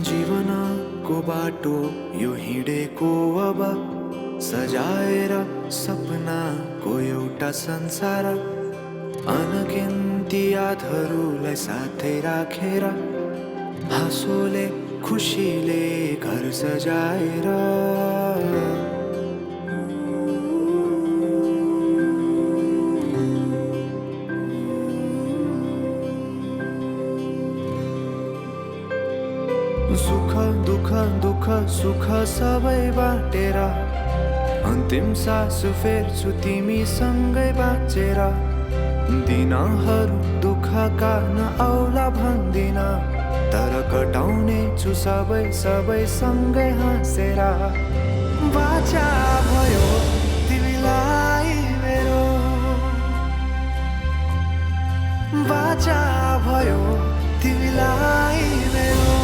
जीवनको बाटो यो हिँडेको अब सजाएर सपनाको एउटा संसार, अनगिन्ती यादहरूलाई साथै राखेर हाँसोले खुसीले घर सजाएर सुख दुःख दुःख सुख सबै बाटेर अन्तिम सास फेर्छु तिमीसँगै बाँचेर। दिनहरू दुःखका नआउला भन्दिन, तर कटाउने छु सबै सबै सँगै हाँसेर। बाचा भयो तिमीलाई मेरो, बाचा भयो तिमीलाई मेरो।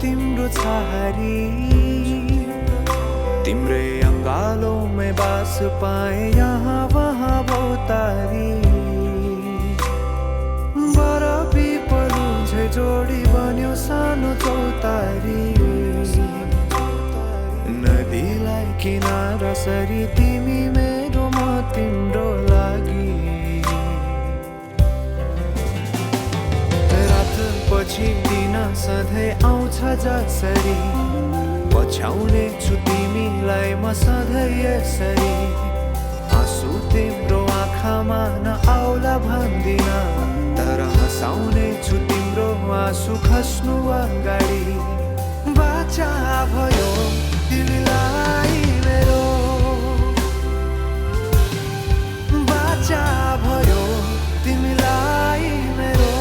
तिम्रो छहारी तिम्रै अङ्गालोमै बास पाए यहाँ वहाँ बहुतारी। बर पिपलु झै जोडी बन्यो सानो चौतारी, नदीलाई किनारा सरी तिमी मेरो म तिम्रो लागि। पछि दिन सधैँ आउँछ जसरी, पछ्याउने छु तिमीलाई म सधैँ यसरी। आँसु तिम्रो आँखामा नआउला भन्दिन, तर हँसाउने छु तिम्रो आँसु खस्नु अगाडि। बाचा भयो तिमीलाई मेरो, बाचा भयो तिमीलाई मेरो।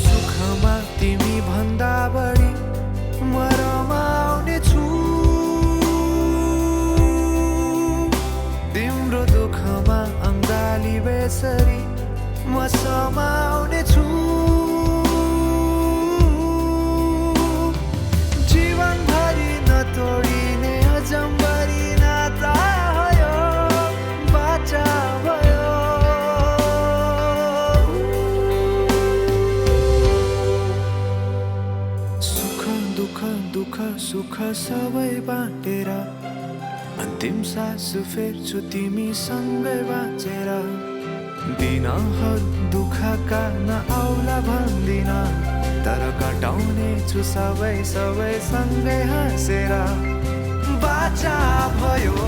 सुखमा तिमी भन्दा बढी म रमाउने छु, तिम्रो दुःखमा अङ्गाली बेसरी म समाउने छु। जीवनभरि नतोडिने अजम्बरी नाता हो यो, बाचा भयो। दुःख सुख सबै बाँटेर अन्तिम सास फेर्छु तिमीसँगै बाँचेर। दिनहरू दुःखका नआउला भन्दिन, तर कटाउने छु सबै सबै सँगै हाँसेर। बाचा भयो